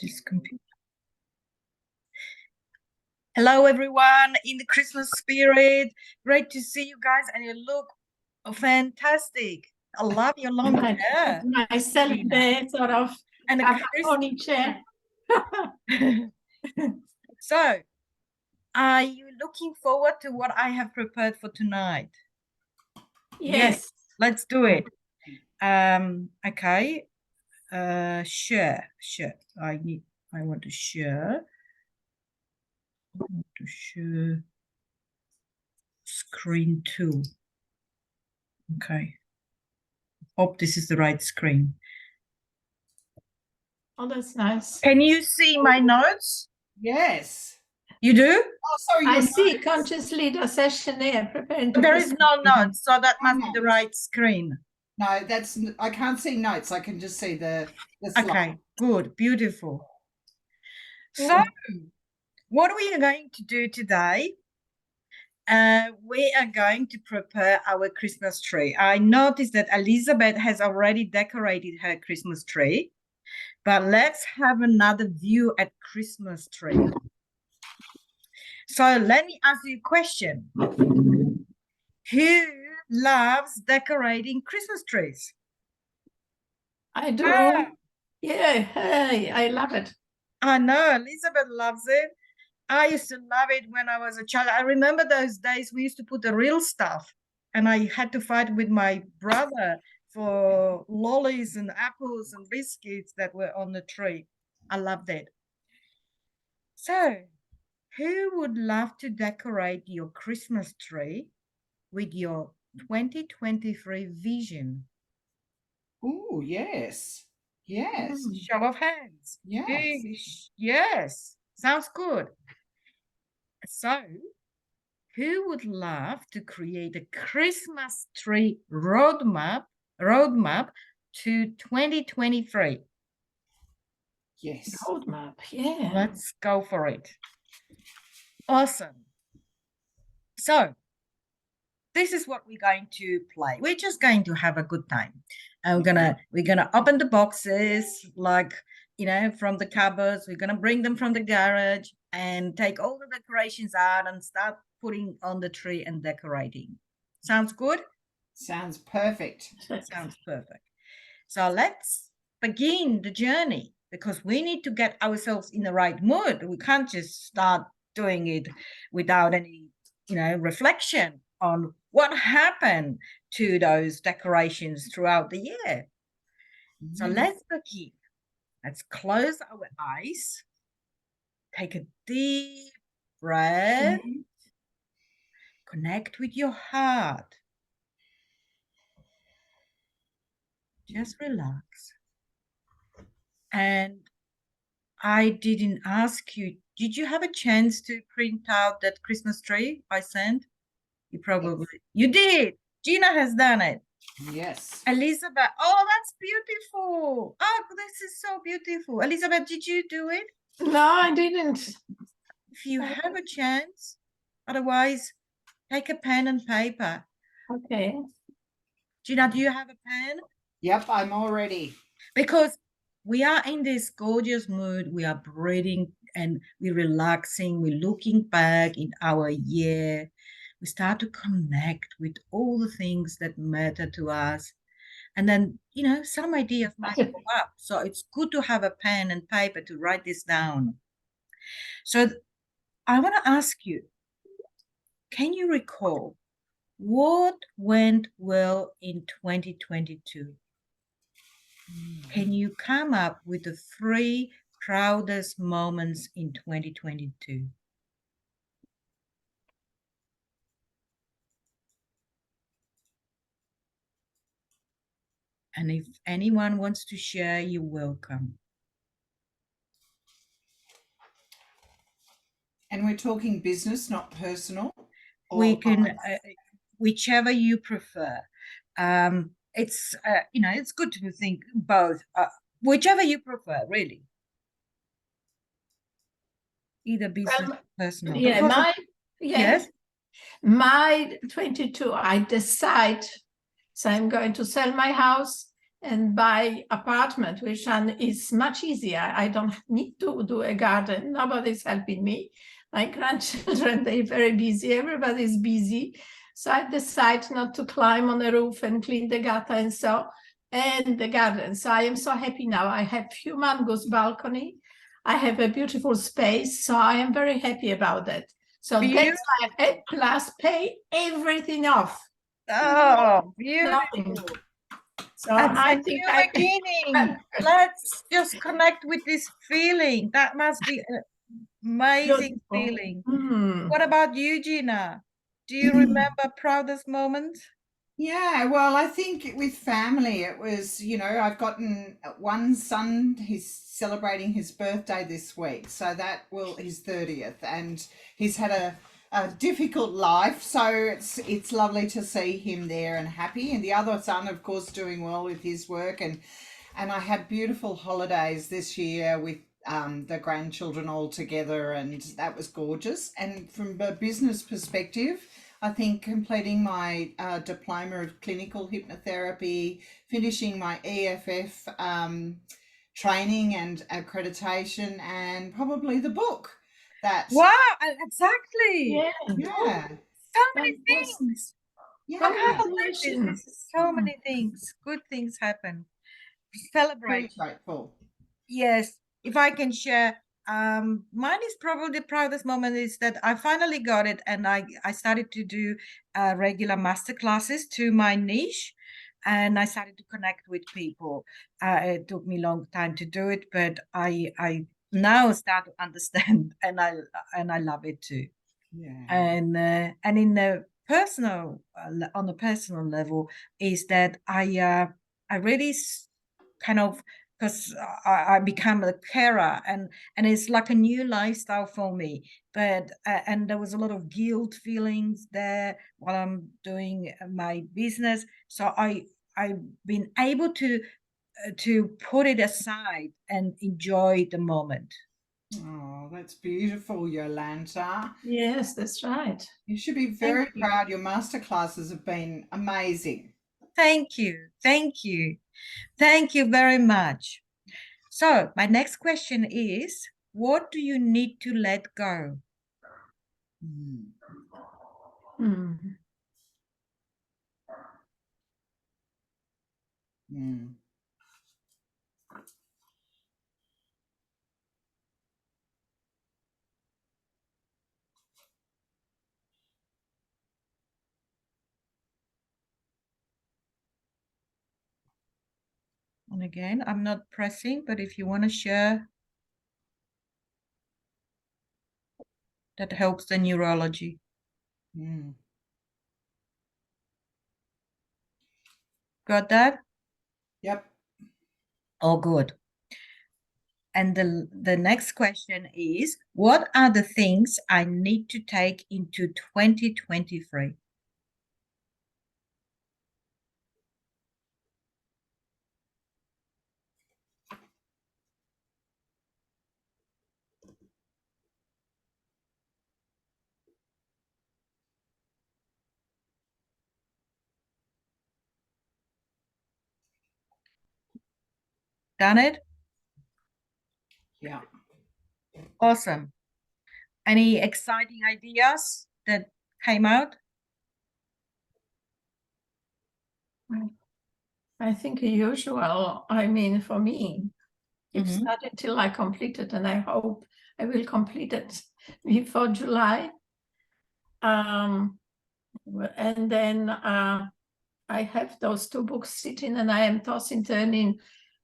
This computer. Hello, everyone in the Christmas spirit. Great to see you guys, and you look fantastic. I love your long hair. Myself there, sort of, and a ponytail. So, are you looking forward to what I have prepared for tonight? Yes. Let's do it. Okay. Share. I want to share. Screen 2. Okay. Hope this is the right screen. Oh, that's nice. Can you see my notes? Yes. You do? Oh, sorry. I see. Conscious leader session here. Preparing to There is no notes, so that must be the right screen. No, I can't see notes. I can just see the slide. Okay, good, beautiful. So, what we are going to do today, we are going to prepare our Christmas tree. I noticed that Elizabeth has already decorated her Christmas tree, but let's have another view at Christmas tree. So let me ask you a question. Who loves decorating Christmas trees? I do. Yeah, hey, I love it. I know, Elizabeth loves it. I used to love it when I was a child. I remember those days we used to put the real stuff, and I had to fight with my brother for lollies and apples and biscuits that were on the tree. I loved it. So, who would love to decorate your Christmas tree with your 2023 vision? Oh, yes. Yes. Show of hands. Yes. Yes. Sounds good. So, who would love to create a Christmas tree roadmap to 2023? Yes. Roadmap, yeah. Let's go for it. Awesome. So, this is what we're going to play. We're just going to have a good time. And we're gonna open the boxes, like, you know, from the cupboards. We're gonna bring them from the garage and take all the decorations out and start putting on the tree and decorating. Sounds good? Sounds perfect. Sounds perfect. So let's begin the journey, because we need to get ourselves in the right mood. We can't just start doing it without any, reflection on what happened to those decorations throughout the year. So let's begin. Let's close our eyes. Take a deep breath. Connect with your heart. Just relax. And I didn't ask you, did you have a chance to print out that Christmas tree I sent? You probably, you did. Gina has done it. Yes. Elizabeth, oh, that's beautiful. Oh, this is so beautiful. Elizabeth, did you do it? No, I didn't. If you have a chance, otherwise, take a pen and paper. Okay. Gina, do you have a pen? Yep, I'm all ready. Because we are in this gorgeous mood. We are breathing and we're relaxing. We're looking back in our year. We start to connect with all the things that matter to us. And then, some ideas might come up. So it's good to have a pen and paper to write this down. So I want to ask you, can you recall what went well in 2022? Can you come up with the 3 proudest moments in 2022? And if anyone wants to share, you're welcome. And we're talking business, not personal? We can, whichever you prefer. It's, it's good to think both, whichever you prefer, really. Either business or personal. Yeah, yes. My 22, I decide, so I'm going to sell my house and buy apartment, which is much easier. I don't need to do a garden. Nobody's helping me. My grandchildren, they're very busy. Everybody's busy. So I decide not to climb on the roof and clean the gutter and the garden. So I am so happy now. I have humongous balcony. I have a beautiful space. So I am very happy about that. So that's why I plus pay everything off. Oh, beautiful. Nothing. So That's I a think new beginning. Let's just connect with this feeling. That must be an amazing feeling. What about you, Gina? Do you remember proudest moment? Yeah, well, I think with family, it was, I've gotten one son, he's celebrating his birthday this week. So his 30th, and he's had a difficult life. So it's lovely to see him there and happy. And the other son, of course, doing well with his work. And I had beautiful holidays this year with the grandchildren all together, and that was gorgeous. And from a business perspective, I think completing my diploma of clinical hypnotherapy, finishing my EFF training and accreditation, and probably the book. Wow, exactly. Yeah. So many things. Yeah. I can't believe this. This is so many things. Good things happen. Celebrate. Very grateful. Yes. If I can share, mine is probably the proudest moment is that I finally got it, and I started to do regular master classes to my niche, and I started to connect with people. It took me a long time to do it, but I now start to understand, and I love it too. Yeah. And in the personal on a personal level is that I really kind of, because I become a carer, and it's like a new lifestyle for me. But and there was a lot of guilt feelings there while I'm doing my business. So I've been able to put it aside and enjoy the moment. Oh, that's beautiful, Yolanta. Yes, that's right. You should be very proud. Your master classes have been amazing. Thank you. Thank you. Thank you very much. So my next question is, what do you need to let go? And again, I'm not pressing, but if you want to share, that helps the neurology. Got that? Yep. Oh, good. And the next question is, what are the things I need to take into 2023? Done it? Yeah. Awesome. Any exciting ideas that came out? I think usual. I mean, for me, it's not until I complete it, and I hope I will complete it before July. And then I have those two books sitting, and I am tossing, turning.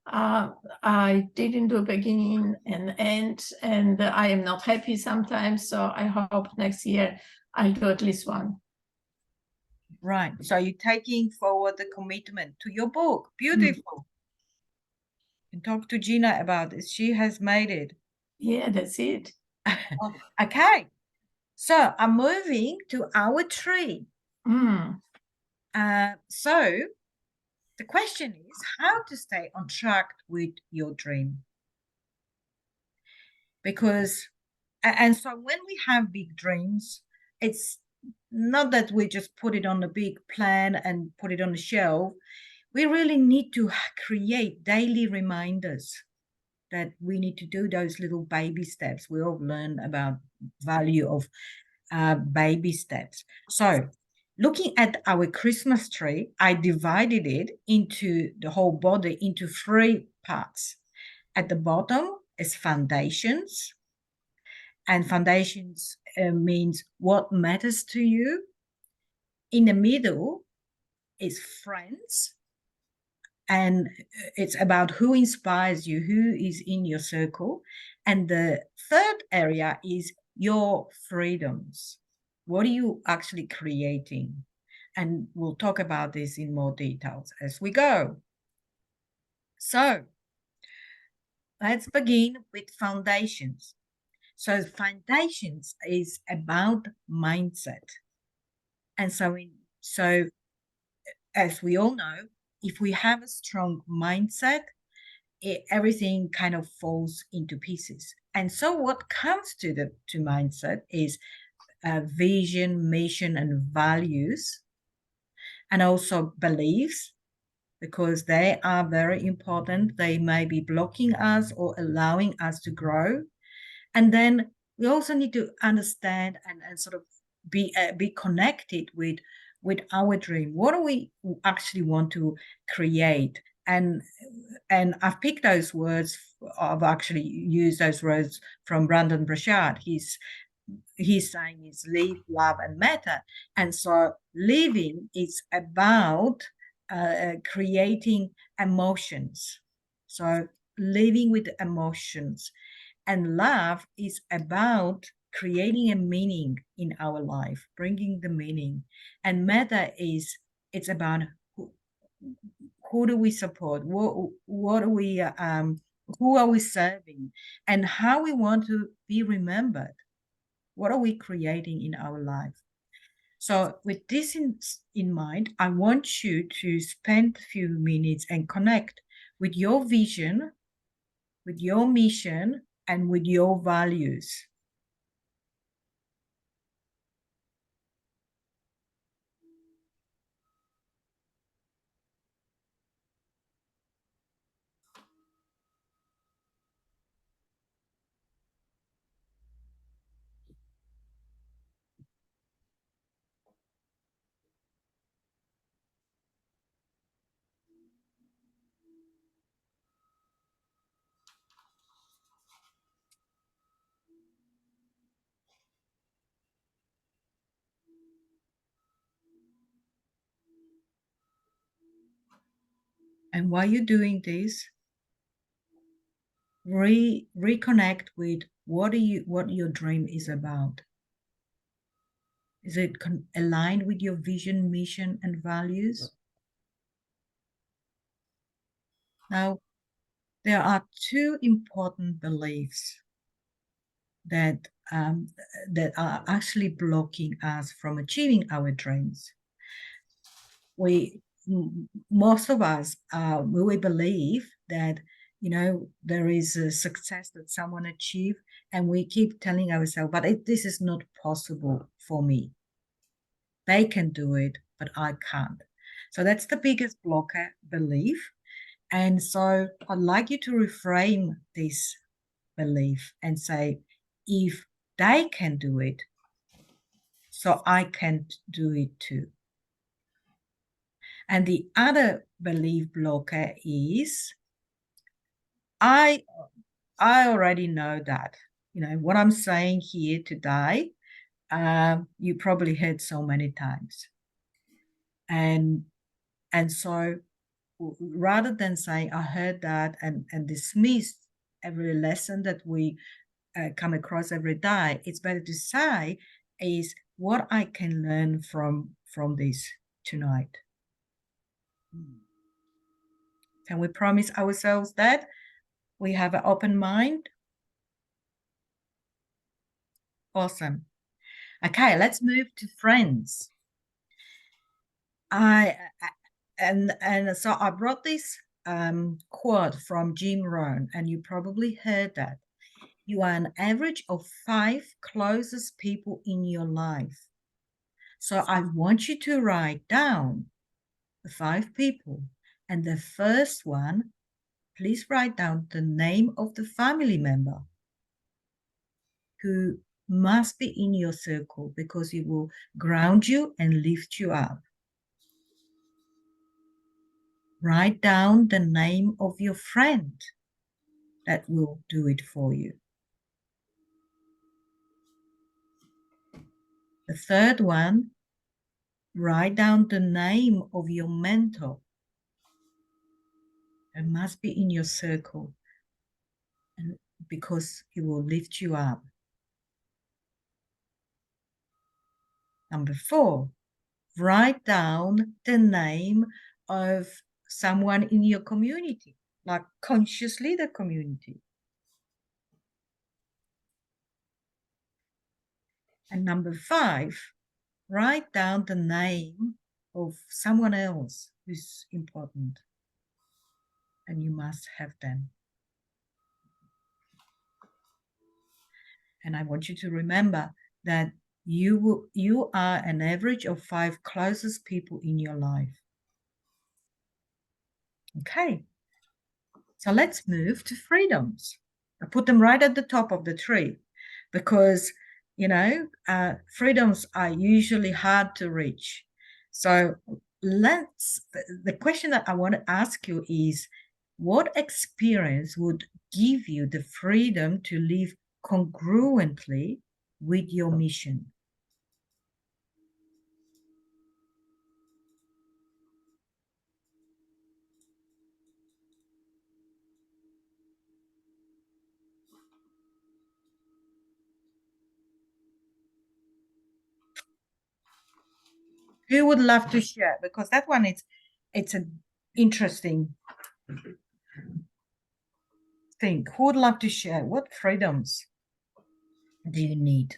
I didn't do beginning and end, and I am not happy sometimes. So I hope next year I'll do at least one. Right. So you're taking forward the commitment to your book. Beautiful. And talk to Gina about this. She has made it. Yeah, that's it. Okay. So I'm moving to our tree. So the question is how to stay on track with your dream. Because, and so when we have big dreams, it's not that we just put it on a big plan and put it on the shelf. we really need to create daily reminders that we need to do those little baby steps. We all learn about value of baby steps. So looking at our Christmas tree, I divided it into the whole body into 3 parts. At the bottom is foundations, and foundations means what matters to you. In the middle is friends, and it's about who inspires you, who is in your circle. And the third area is your freedoms. What are you actually creating? And we'll talk about this in more details as we go. So let's begin with foundations. So foundations is about mindset. And so as we all know, if we have a strong mindset, everything kind of falls into pieces. And so what comes to mindset is vision, mission, and values, and also beliefs, because they are very important. They may be blocking us or allowing us to grow. And then we also need to understand and sort of be connected with our dream. What do we actually want to create? And I've picked those words. I've actually used those words from Brandon Burchard. He's saying is live, love, and matter. And so living is about creating emotions. So living with emotions. And love is about creating a meaning in our life, bringing the meaning. And matter is, it's about who do we support? What are we, who are we serving? And how we want to be remembered? What are we creating in our life? So with this in mind, I want you to spend a few minutes and connect with your vision, with your mission, and with your values. And while you're doing this, reconnect with what your dream is about. Is it aligned with your vision, mission, and values? Now, there are 2 important beliefs that that are actually blocking us from achieving our dreams. Most of us we believe that there is a success that someone achieved, and we keep telling ourselves, but this is not possible for me. They can do it, but I can't. So that's the biggest blocker belief. And so I'd like you to reframe this belief and say, if they can do it, so I can do it too. And the other belief blocker is, I already know that. What I'm saying here today, you probably heard so many times. And so rather than saying I heard that and dismiss every lesson that we come across every day, it's better to say is what I can learn from this tonight. Can we promise ourselves that we have an open mind? Awesome. Okay, let's move to friends. So I brought this quote from Jim Rohn, and you probably heard that. You are an average of 5 closest people in your life. So I want you to write down the 5 people And the first one, please write down the name of the family member who must be in your circle because it will ground you and lift you up. Write down the name of your friend that will do it for you. The third one, write down the name of your mentor. It must be in your circle and because it will lift you up. Number 4, write down the name of someone in your community, like conscious leader community. And number 5, write down the name of someone else who's important. And you must have them. And I want you to remember that you are an average of 5 closest people in your life. Okay, so let's move to freedoms. I put them right at the top of the tree because, you know, freedoms are usually hard to reach. So the question that I want to ask you is, what experience would give you the freedom to live congruently with your mission? Who would love to share? Because that one it's an interesting thing. Who would love to share? What freedoms do you need?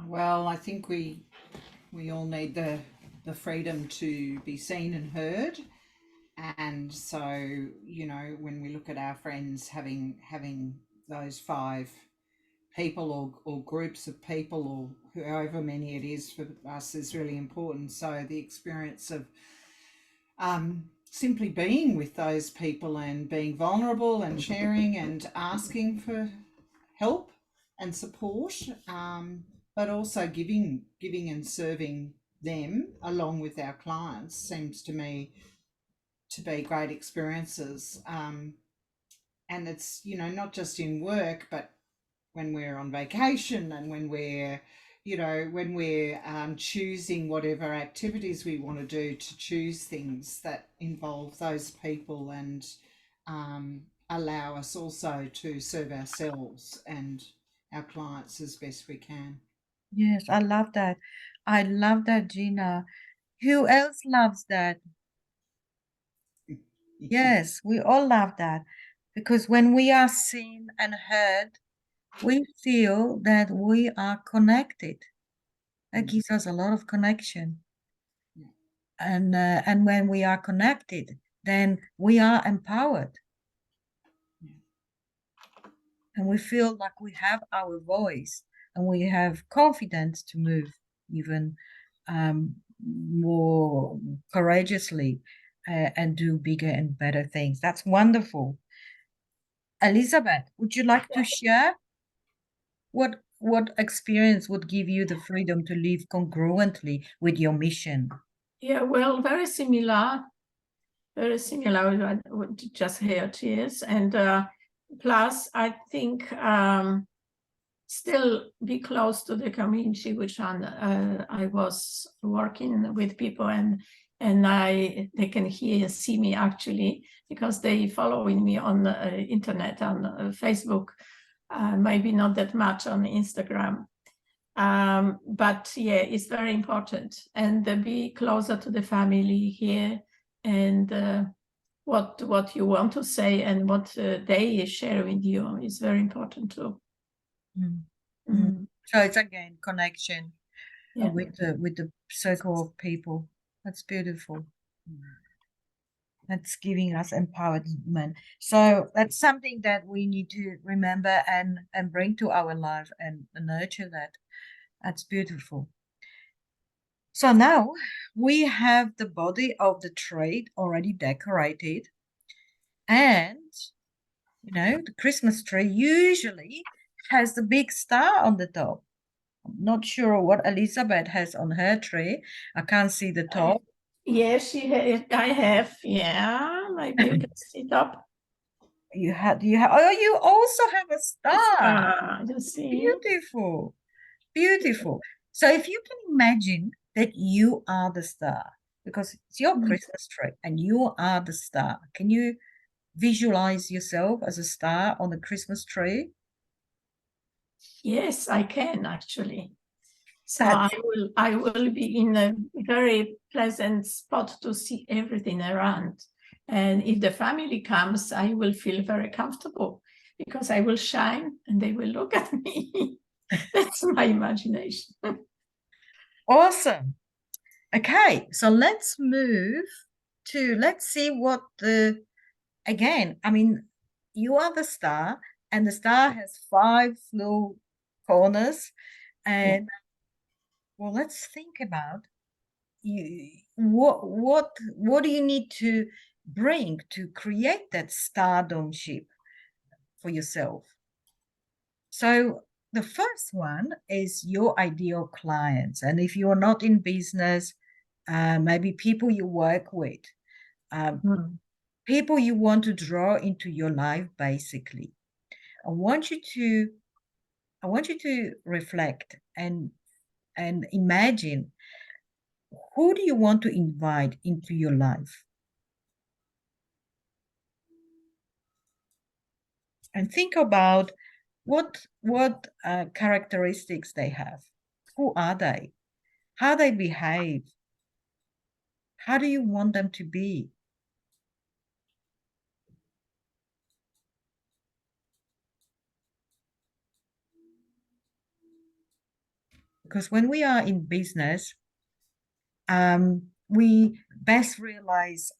Well, I think we all need the freedom to be seen and heard. And so, you know, when we look at our friends having those 5 people or groups of people or however many it is for us is really important. So the experience of simply being with those people and being vulnerable and sharing and asking for help and support, but also giving and serving them along with our clients seems to me to be great experiences. And it's, you know, not just in work, but when we're on vacation and when we're, you know, when we're choosing whatever activities we want to do, to choose things that involve those people and allow us also to serve ourselves and our clients as best we can. Yes, I love that. I love that, Gina. Who else loves that? Yes, we all love that because when we are seen and heard, we feel that we are connected. That gives us a lot of connection. And when we are connected, then we are empowered. And we feel like we have our voice and we have confidence to move even more courageously and do bigger and better things. That's wonderful. Elizabeth, would you like to share what experience would give you the freedom to live congruently with your mission? Yeah, well, very similar with what you just heard, yes. And plus, I think still be close to the community, which I was working with people, and they can hear and see me actually because they following me on the internet, on Facebook, maybe not that much on Instagram. But yeah, it's very important, and be closer to the family here, and what you want to say and what they share with you is very important too. So it's again connection Yeah. with the circle of people. That's beautiful. That's giving us empowerment. So that's something that we need to remember and bring to our life and nurture that. That's beautiful. So now we have the body of the tree already decorated. And, you know, the Christmas tree usually has the big star on the top. I'm not sure what Elizabeth has on her tree. I can't see the top. Yes, I have. Yeah, maybe you can see it up. Oh, you also have a star. You see? Beautiful, beautiful. So if you can imagine that you are the star, because it's your Christmas tree and you are the star, can you visualize yourself as a star on the Christmas tree? Yes, I can actually. So That's I will be in a very pleasant spot to see everything around. And if the family comes, I will feel very comfortable because I will shine and they will look at me. That's my imagination. awesome. Okay, so let's move to, let's see what again, I mean, you are the star, and the star has 5 little corners. And well, let's think about you, what do you need to bring to create that stardomship for yourself? So the first one is your ideal clients. And if you're not in business, maybe people you work with, people you want to draw into your life, basically. I want you to reflect and imagine, who do you want to invite into your life? And think about what characteristics they have. Who are they? How they behave? How do you want them to be? Because when we are in business, we best realize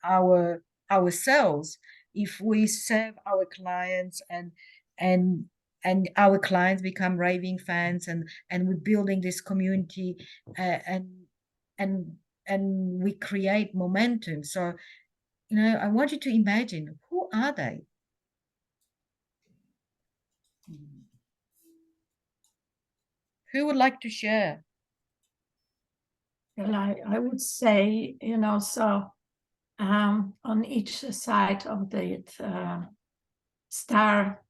ourselves if we serve our clients and and our clients become raving fans, and we're building this community, and and and we create momentum. So, you know, I want you to imagine, who are they? Who would like to share? Well, I would say, you know, so on each side of the star,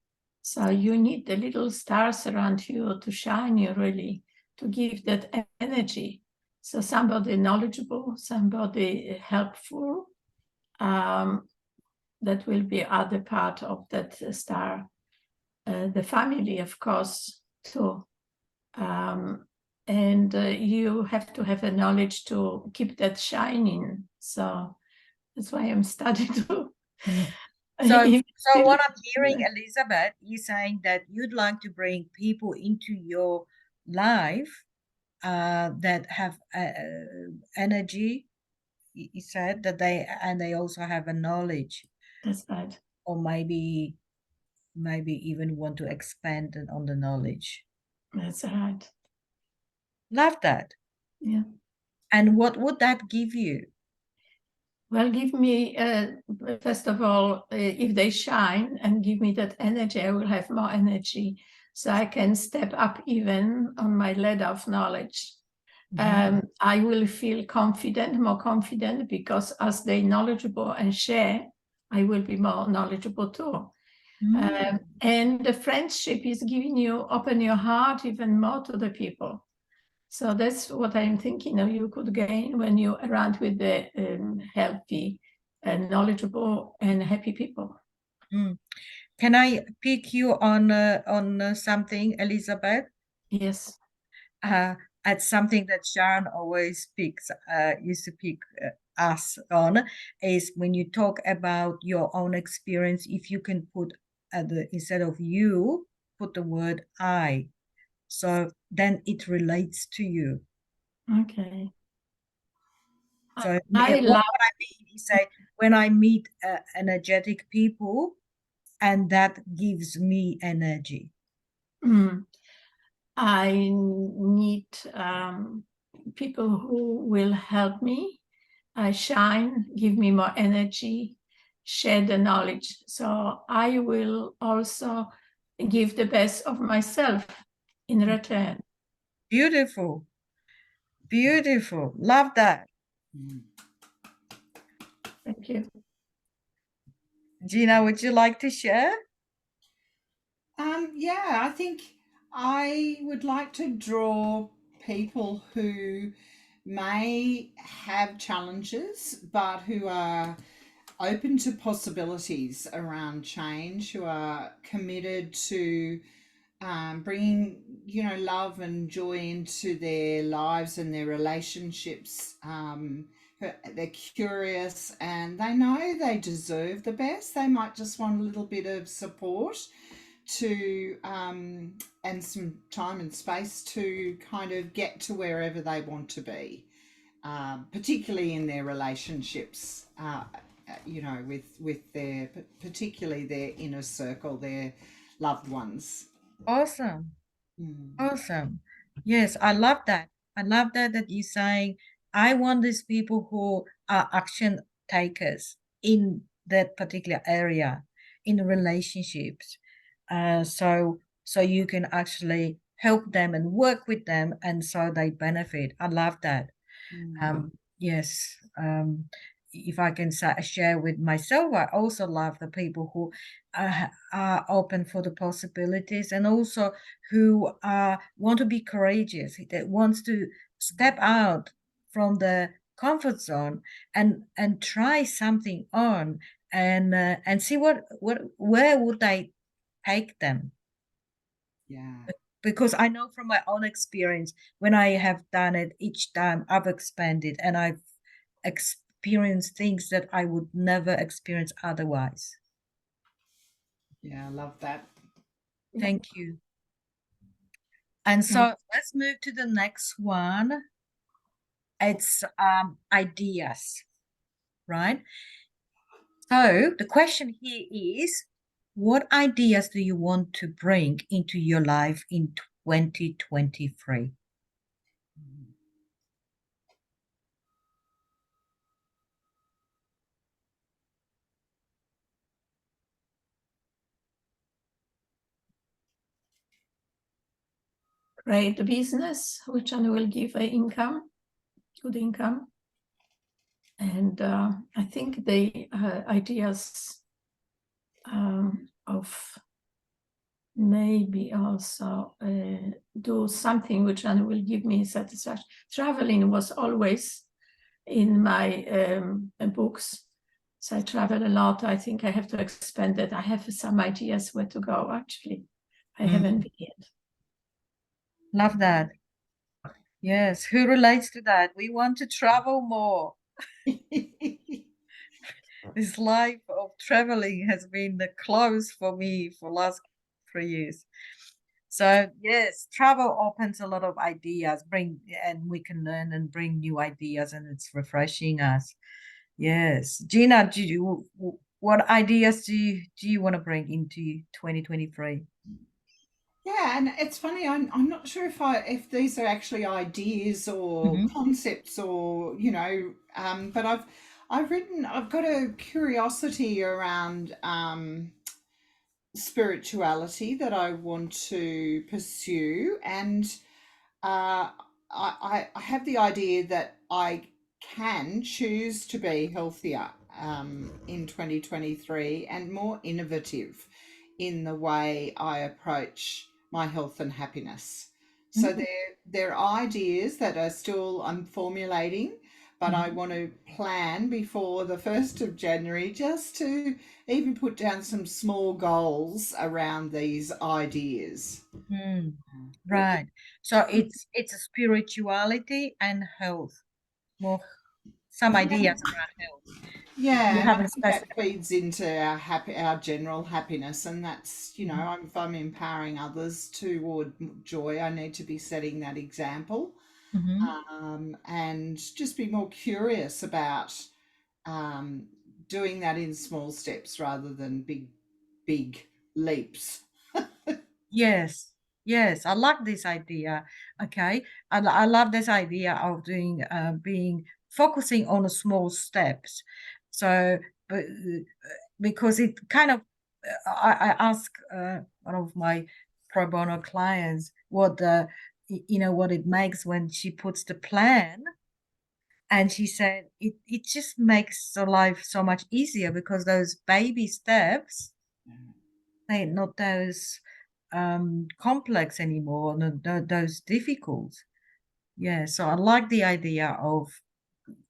so you need the little stars around you to shine you, really, to give that energy. So somebody knowledgeable, somebody helpful, that will be other part of that star. The family, of course, too. And you have to have a knowledge to keep that shining. So that's why I'm studying to. So what I'm hearing, Elizabeth, you saying that you'd like to bring people into your life that have energy. You said that they also have a knowledge. That's right. Or maybe even want to expand on the knowledge. That's right. Love that. Yeah. And what would that give you? Well, give me, first of all, if they shine and give me that energy, I will have more energy. So I can step up even on my ladder of knowledge. I will feel confident, more confident, because as they knowledgeable and share, I will be more knowledgeable too. And the friendship is giving you, open your heart even more to the people. So that's what I'm thinking you could gain when you're around with the healthy and knowledgeable and happy people. Can I pick you on something, Elizabeth? Yes. At something that Sharon always used to pick us on, is when you talk about your own experience, if you can put instead of you, put the word I. So then it relates to you. Okay. So what I mean is, say, when I meet energetic people, and that gives me energy. I need people who will help me shine, give me more energy, share the knowledge. So I will also give the best of myself in return. Beautiful. Beautiful. Love that. Thank you. Gina, would you like to share? Yeah, I think I would like to draw people who may have challenges, but who are open to possibilities around change, who are committed to bringing, love and joy into their lives and their relationships. They're curious and they know they deserve the best. They might just want a little bit of support to and some time and space to kind of get to wherever they want to be, particularly in their relationships. With their, particularly their inner circle, their loved ones. Awesome. Awesome. Yes, I love that. I love that you're saying, I want these people who are action takers in that particular area, in relationships. So you can actually help them and work with them, and so they benefit. I love that. Yes. If I can share with myself, I also love the people who are open for the possibilities, and also who want to be courageous, that wants to step out from the comfort zone and try something on, and see where would they take them. Yeah. Because I know from my own experience, when I have done it, each time I've expanded and I've experienced things that I would never experience otherwise. Yeah, I love that. Thank you. And so let's move to the next one. It's ideas, right? So the question here is, what ideas do you want to bring into your life in 2023? Create a business which will give a good income. And I think the ideas of maybe also do something which will give me satisfaction. Traveling was always in my books. So I travel a lot. I think I have to expand it. I have some ideas where to go, actually. I haven't been yet. Love that. Yes, who relates to that? We want to travel more. This life of traveling has been the close for me for last 3 years. So yes, travel opens a lot of ideas, and we can learn and bring new ideas, and it's refreshing us. Yes, Gina, what ideas do you want to bring into 2023? Yeah, and it's funny. I'm not sure if these are actually ideas or concepts, or but I've got a curiosity around spirituality that I want to pursue, and I have the idea that I can choose to be healthier in 2023 and more innovative in the way I approach my health and happiness. So there are ideas that are still I'm formulating, but I want to plan before the 1st of January just to even put down some small goals around these ideas. Right. So it's a spirituality and health, more some ideas around health. Yeah, You and I haven't think that specified. feeds into our general happiness, and that's if I'm empowering others toward joy, I need to be setting that example, and just be more curious about doing that in small steps rather than big leaps. Yes. Yes, I like this idea. Okay. I love this idea of doing being focusing on the small steps. So, but because it kind of I ask one of my pro bono clients what the what it makes when she puts the plan, and she said it just makes the life so much easier because those baby steps, they're not those complex anymore, those difficult. Yeah, so I like the idea of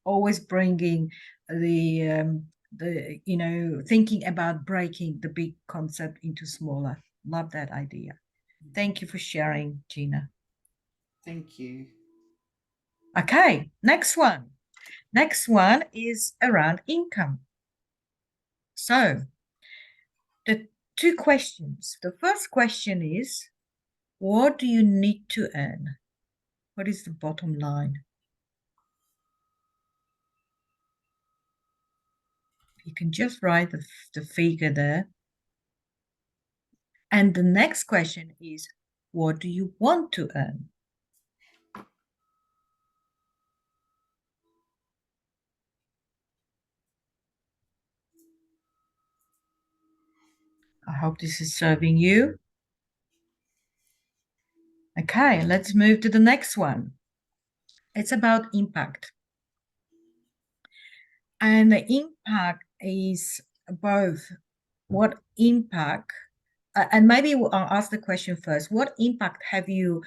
always bringing the thinking about breaking the big concept into smaller. Love that idea. Thank you for sharing, Gina. Thank you. Okay, next one. Next one is around income. So the two questions. The first question is, what do you need to earn? What is the bottom line? You can just write the figure there. And the next question is, what do you want to earn? I hope this is serving you. Okay, let's move to the next one. It's about impact. And the impact is both what impact, and maybe I'll ask the question first. What impact have you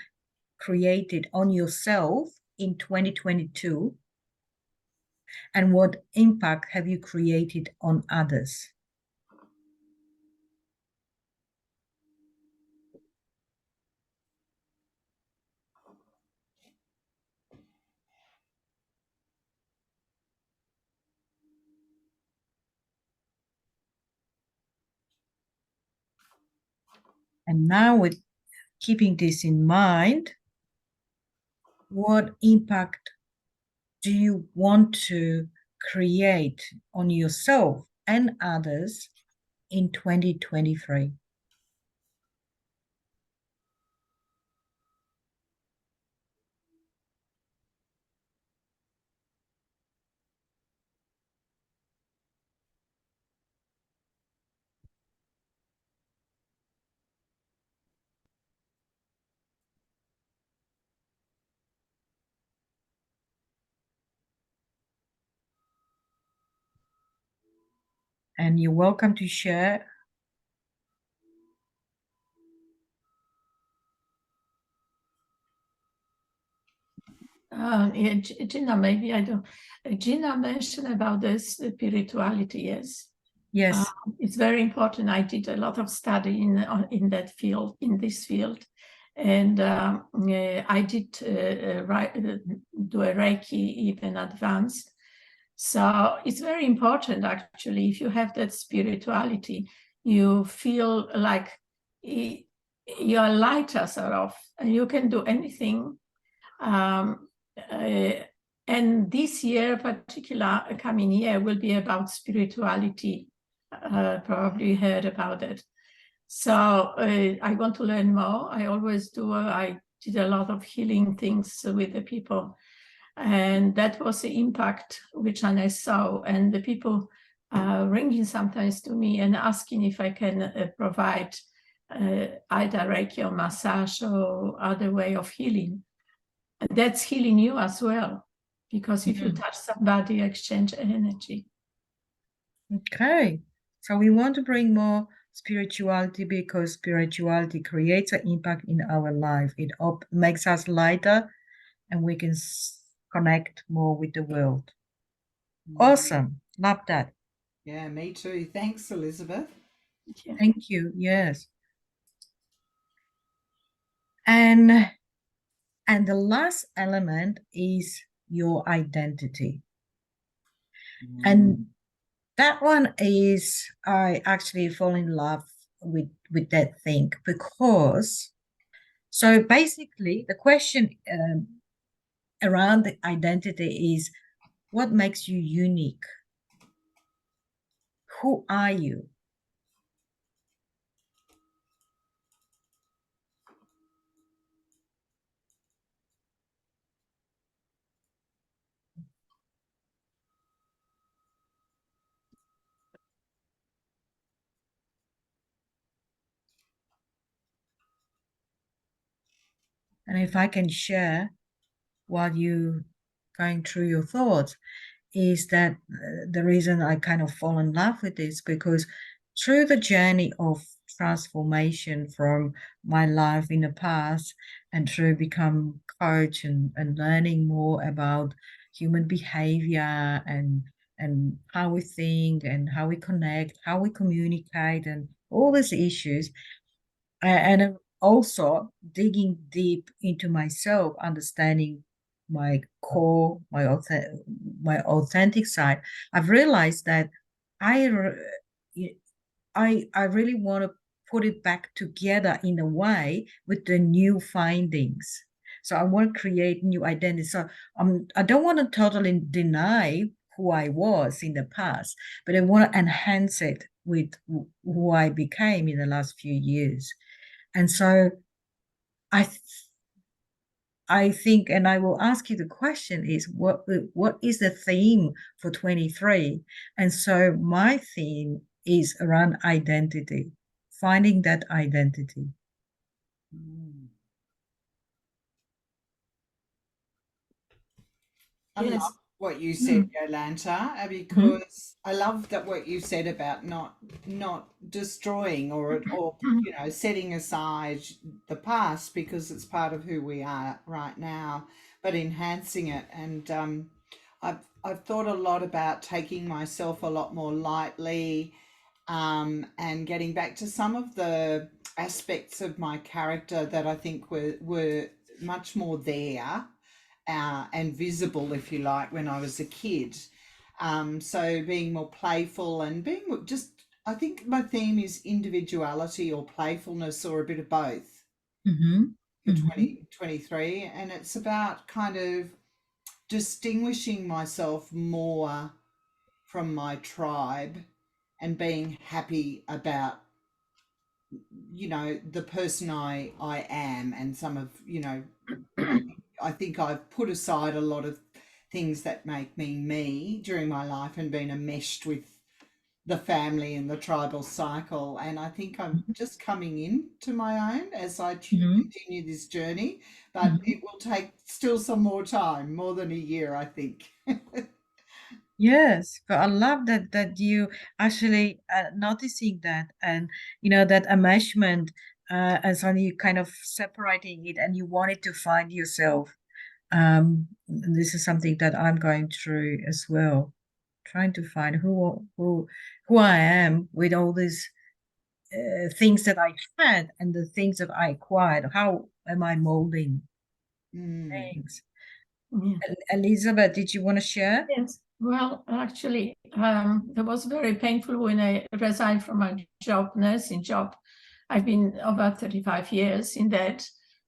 created on yourself in 2022? And what impact have you created on others? And now, with keeping this in mind, what impact do you want to create on yourself and others in 2023? And you're welcome to share. Yeah, Gina, maybe I don't. Gina mentioned about this spirituality. Yes, Yes. it's very important. I did a lot of study in that field, in this field, and I did do a Reiki even advanced. So it's very important, actually. If you have that spirituality, you feel like you're lighter, sort of, and you can do anything. And this year, particular coming year, will be about spirituality. Probably heard about it. So I want to learn more. I always do. I did a lot of healing things with the people, and that was the impact which I saw. And the people ringing sometimes to me and asking if I can provide either Reiki or massage or other way of healing. And that's healing you as well, because if you touch somebody, you exchange energy. Okay. So we want to bring more spirituality because spirituality creates an impact in our life. It makes us lighter and we can connect more with the world. Awesome. Love that. Yeah, me too. Thanks, Elizabeth. Yeah. Thank you. Yes. And the last element is your identity. And that one is, I actually fall in love with that thing because, so basically the question around the identity is, what makes you unique? Who are you? And if I can share while you going through your thoughts, is that the reason I kind of fall in love with this, because through the journey of transformation from my life in the past and through become coach and learning more about human behavior and how we think and how we connect, how we communicate and all these issues, and also digging deep into myself, understanding my core, my authentic side. I've realized that I I really want to put it back together in a way with the new findings. So I want to create new identity. So I don't want to totally deny who I was in the past, but I want to enhance it with who I became in the last few years. And so I I think, and I will ask you the question is what is the theme for 23? And so my theme is around identity, finding that identity. I Yes. love what you said, Yolanta, because I love that what you said about not destroying or setting aside the past because it's part of who we are right now, but enhancing it. And I've thought a lot about taking myself a lot more lightly, and getting back to some of the aspects of my character that I think were much more there, and visible, if you like, when I was a kid. So being more playful and being just, I think my theme is individuality or playfulness or a bit of both Mm-hmm. for Mm-hmm. 2023. And it's about kind of distinguishing myself more from my tribe and being happy about the person I am, and some of I think I've put aside a lot of things that make me me during my life and been enmeshed with the family and the tribal cycle. And I think I'm just coming into my own as I Mm-hmm. continue this journey, but it will take still some more time, more than a year, I think. Yes, but I love that you actually noticing that, and that enmeshment, and so you kind of separating it and you wanted to find yourself. And this is something that I'm going through as well, trying to find who I am with all these things that I had and the things that I acquired. How am I molding things? Yeah. Elizabeth, did you want to share? Yes. Well, actually, it was very painful when I resigned from my nursing job. I've been over 35 years in that.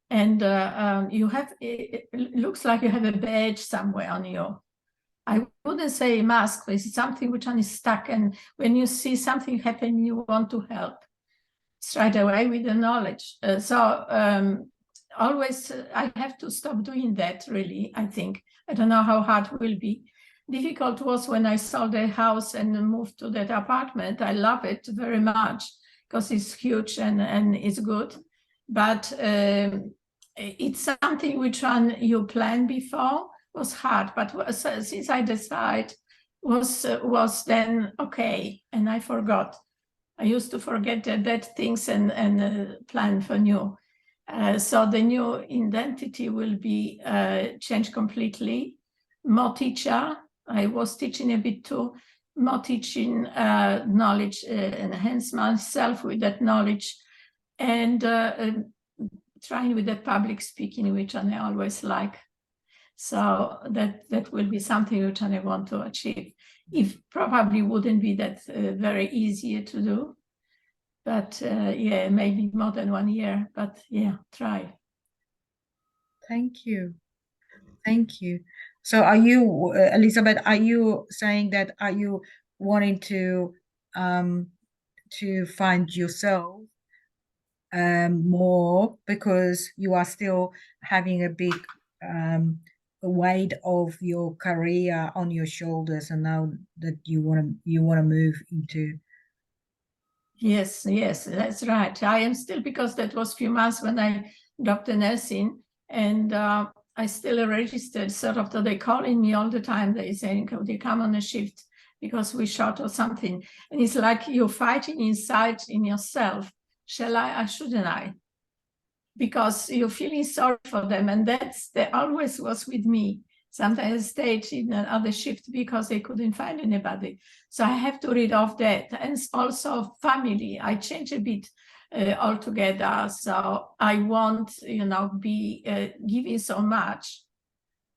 And you have, it looks like you have a badge somewhere on you. I wouldn't say mask, but it's something which is stuck. And when you see something happen, you want to help straight away with the knowledge. Always, I have to stop doing that, really, I think. I don't know how hard it will be. Difficult was when I sold the house and moved to that apartment. I love it very much because it's huge and it's good. But it's something which you planned before was hard. But since I decided, was then okay, and I forgot. I used to forget that things and plan for new. So the new identity will be changed completely. More teacher. I was teaching a bit too. More teaching knowledge, enhance myself with that knowledge, and trying with the public speaking, which I always like. So that will be something which I want to achieve. It probably wouldn't be that very easy to do, but yeah, maybe more than 1 year, but yeah, try. Thank you. Thank you. So are you, Elizabeth, are you saying that are you wanting to find yourself more because you are still having a big weight of your career on your shoulders, and now that you want to move into. Yes, that's right. I am still, because that was few months when I dropped the nursing, And I still registered sort of, they're calling me all the time. They saying, could you come on a shift because we shot or something? And it's like you're fighting inside in yourself. Shall I or shouldn't I? Because you're feeling sorry for them. And that always was with me. Sometimes I stayed in another shift because they couldn't find anybody. So I have to read off that. And also family, I change a bit altogether. So I won't, be giving so much.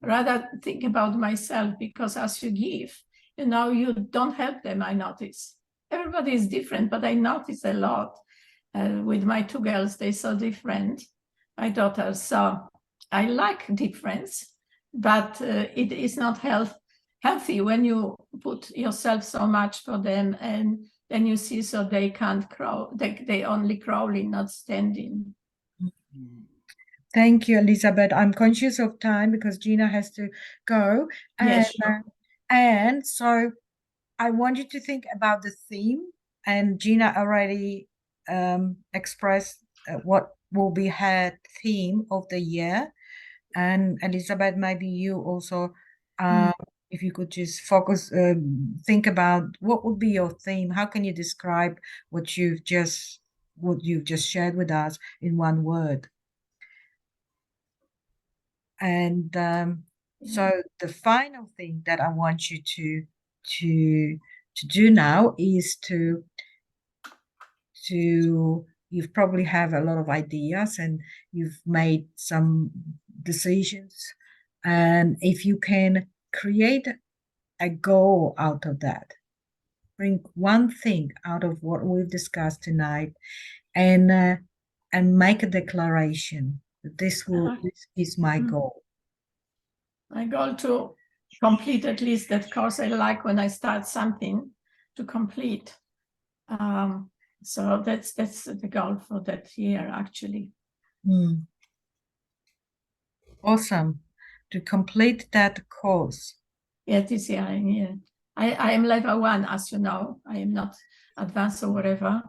Rather think about myself, because as you give, you don't help them, I notice. Everybody is different, but I notice a lot. With my two girls, they're so different, my daughters. So I like difference, but it is not healthy when you put yourself so much for them, and then you see so they can't crawl, they only crawling, not standing. Thank you, Elizabeth. I'm conscious of time because Gina has to go. And, Yes, sure. and so I want you to think about the theme, and Gina already expressed what will be her theme of the year. And Elizabeth, maybe you also, if you could just focus, think about what would be your theme. How can you describe what you've just shared with us in one word? And so the final thing that I want you to do now is to you've probably have a lot of ideas and you've made some decisions, and if you can create a goal out of that, bring one thing out of what we've discussed tonight, and make a declaration that this is my goal. My goal to complete at least that course I like when I start something to complete. So that's the goal for that year, actually. Awesome. To complete that course. Yeah, this year. Yeah. I am level 1, as you know. I am not advanced or whatever.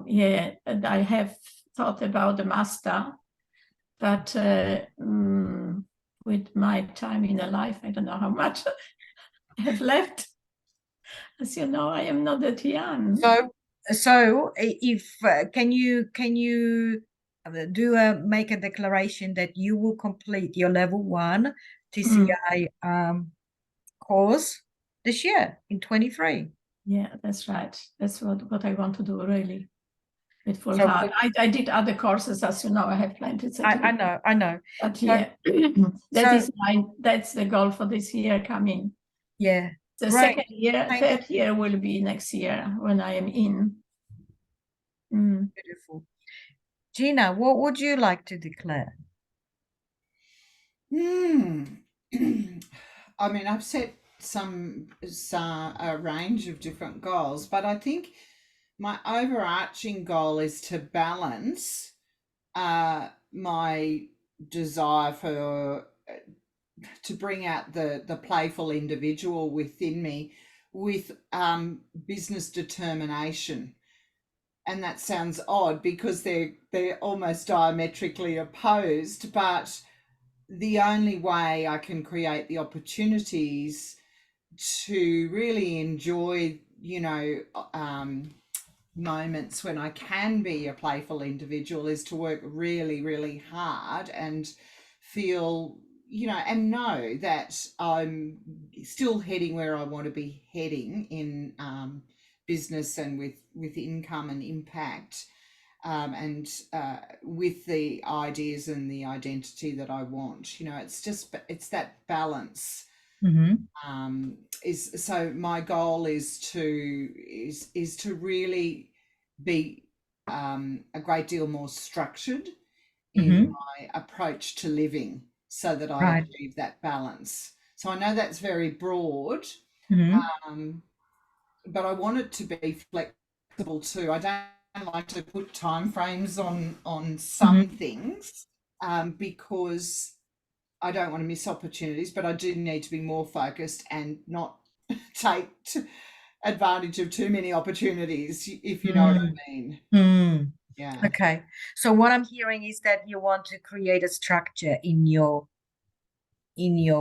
Yeah, and I have thought about the master, but with my time in the life, I don't know how much I have left. As you know, I am not that young. So if can you make a declaration that you will complete your level 1 TCI course this year in 23? Yeah, that's right. That's what I want to do, really, with full heart. I did other courses, as you know. I have plenty. I know. But yeah, that's the goal for this year coming. Yeah. The second year, third year will be next year when I am in. Beautiful. Gina, what would you like to declare? I mean, I've set a range of different goals, but I think my overarching goal is to balance my desire to bring out the playful individual within me with business determination. And that sounds odd because they're almost diametrically opposed, but the only way I can create the opportunities to really enjoy, moments when I can be a playful individual is to work really, really hard and feel, and know that I'm still heading where I want to be heading in business and with income and impact. And with the ideas and the identity that I want, it's that balance. So my goal is to really be a great deal more structured in my approach to living, so that I achieve that balance. So I know that's very broad, but I want it to be flexible too. I don't like to put time frames on some things because I don't want to miss opportunities, but I do need to be more focused and not take advantage of too many opportunities, if you know what I mean. Yeah. Okay. So what I'm hearing is that you want to create a structure in your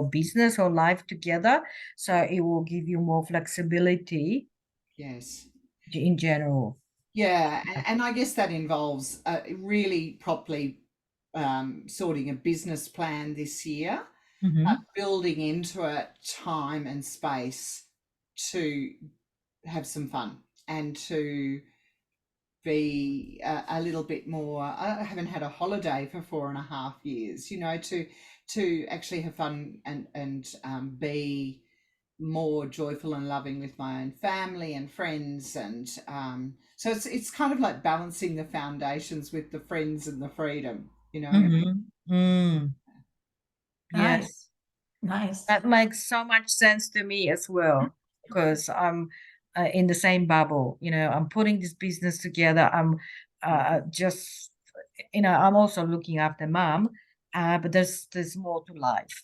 business or life together, so it will give you more flexibility Yes. in general. Yeah, and I guess that involves really properly sorting a business plan this year, Mm-hmm. building into it time and space to have some fun and to be a little bit more. I haven't had a holiday for 4.5 years, to actually have fun and be more joyful and loving with my own family and friends, and so it's kind of like balancing the foundations with the friends and the freedom. Mm-hmm. Mm. Nice, Yes, nice. that makes so much sense to me as well, because I'm in the same bubble. I'm putting this business together. I'm just, I'm also looking after mom, but there's more to life.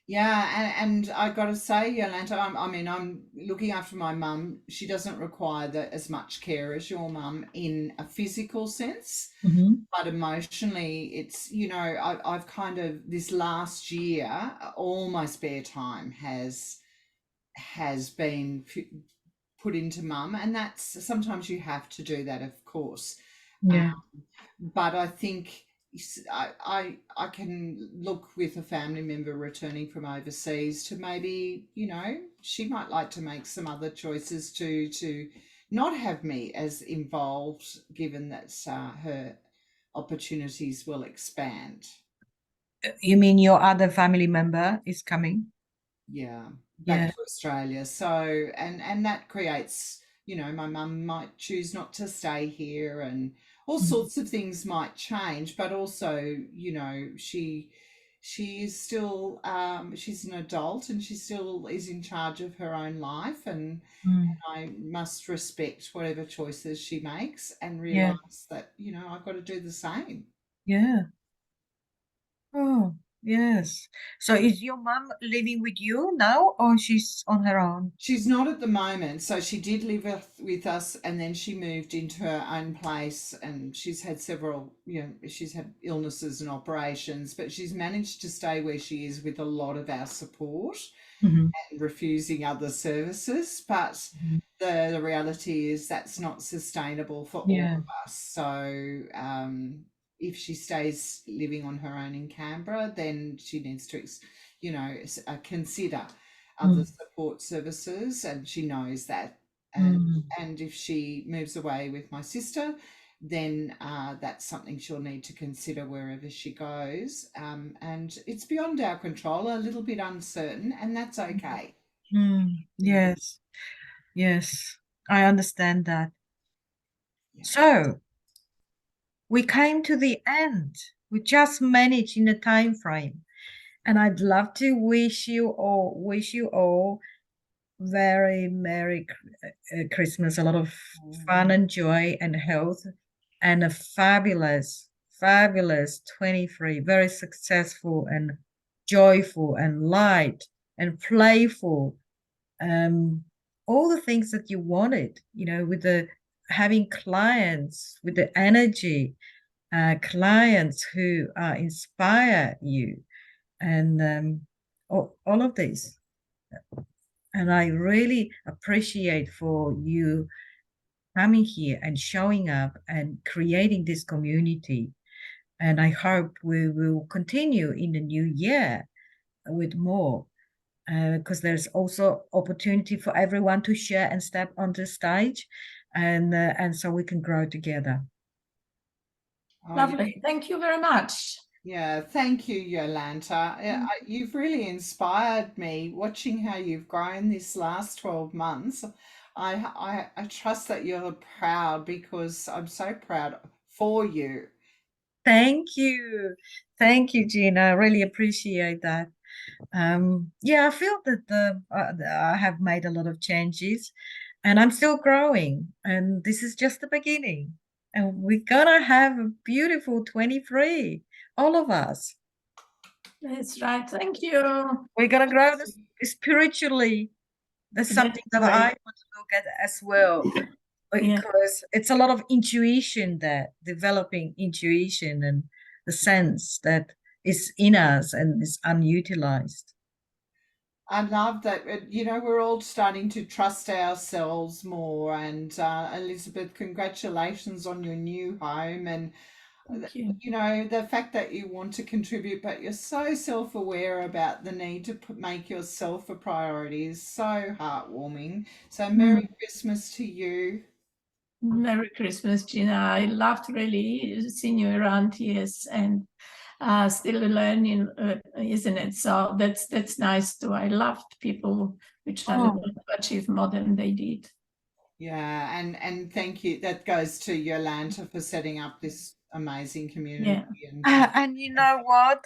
Yeah, and I got to say, Yolanta, I mean, I'm looking after my mum. She doesn't require as much care as your mum in a physical sense, Mm-hmm. but emotionally, it's, I've kind of this last year, all my spare time has been put into mum, and that's sometimes you have to do that, of course. Yeah. But I think I can look with a family member returning from overseas to maybe, she might like to make some other choices to not have me as involved, given that her opportunities will expand. You mean your other family member is coming? Yeah, back Yeah. to Australia. So and that creates, my mum might choose not to stay here, and all Mhm. sorts of things might change, but also, she is still she's an adult, and she still is in charge of her own life, and Mm. I must respect whatever choices she makes and Yeah. realize that, I've got to do the same. Yeah. Oh, yes. So is your mom living with you now, or she's on her own? She's not at the moment. So she did live with us, and then she moved into her own place, and she's had several, she's had illnesses and operations, but she's managed to stay where she is with a lot of our support Mm-hmm. and refusing other services. But Mm-hmm. the reality is that's not sustainable for all Yeah. of us. So if she stays living on her own in Canberra, then she needs to, consider other Mm. support services, and she knows that. And Mm. and if she moves away with my sister, then that's something she'll need to consider wherever she goes. And it's beyond our control, a little bit uncertain, and that's okay. Mm. Yeah, Yes. Yes. I understand that. yeah. So we came to the end. We just managed in a time frame. And I'd love to wish you all very Merry Christmas, a lot of fun and joy and health, and a fabulous, fabulous 23, very successful and joyful and light and playful. Um, all the things that you wanted, with the having clients with the energy, clients who inspire you, and all of this. And I really appreciate for you coming here and showing up and creating this community. And I hope we will continue in the new year with more, because there's also opportunity for everyone to share and step on the stage, and so we can grow together. Oh, yeah. Lovely. Thank you very much. Yeah, thank you, Yolanta. You've really inspired me watching how you've grown this last 12 months. I trust that you're proud, because I'm so proud for you. Thank you. Thank you, Gina. I really appreciate that. Yeah, I feel that I have made a lot of changes, and I'm still growing, and this is just the beginning. And we're gonna have a beautiful 23, all of us. That's right. Thank you. We're gonna grow spiritually. That's That's something that great. I want to look at as well. Yeah. because it's a lot of intuition there, developing intuition and the sense that is in us and is unutilized. I love that. We're all starting to trust ourselves more. And Elizabeth, congratulations on your new home. And Thank you. the fact that you want to contribute, but you're so self-aware about the need to make yourself a priority is so heartwarming. So Merry Christmas to you. Merry Christmas, Gina. I loved really seeing you around, yes, and still learning, isn't it? So that's nice too. I loved people which are able to achieve more than they did. Yeah, and thank you. That goes to Yolanta for setting up this amazing community. Yeah. And you know what?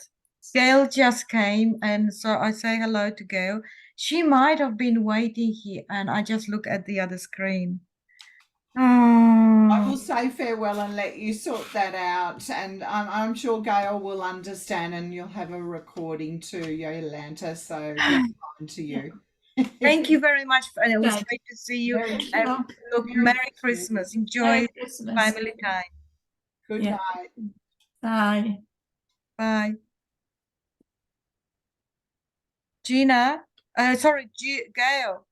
Gail just came, and so I say hello to Gail. She might have been waiting here, and I just look at the other screen. I Oh, will say farewell and let you sort that out, and I'm sure Gail will understand, and you'll have a recording to Yolanta. So be kind to you. thank you very much. And it was Right. great to see you. Merry, And look, Merry Christmas. Enjoy Merry Christmas. family time. good Yeah. night. Bye. Bye. Gina, sorry, Gail.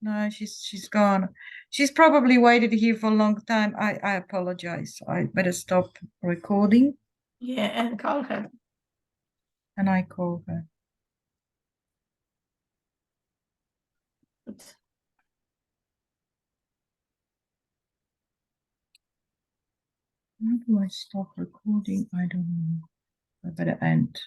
No, she's gone. She's probably waited here for a long time. I apologize. I better stop recording Yeah, and call her. and I call her. How do I stop recording? I don't know. I better end.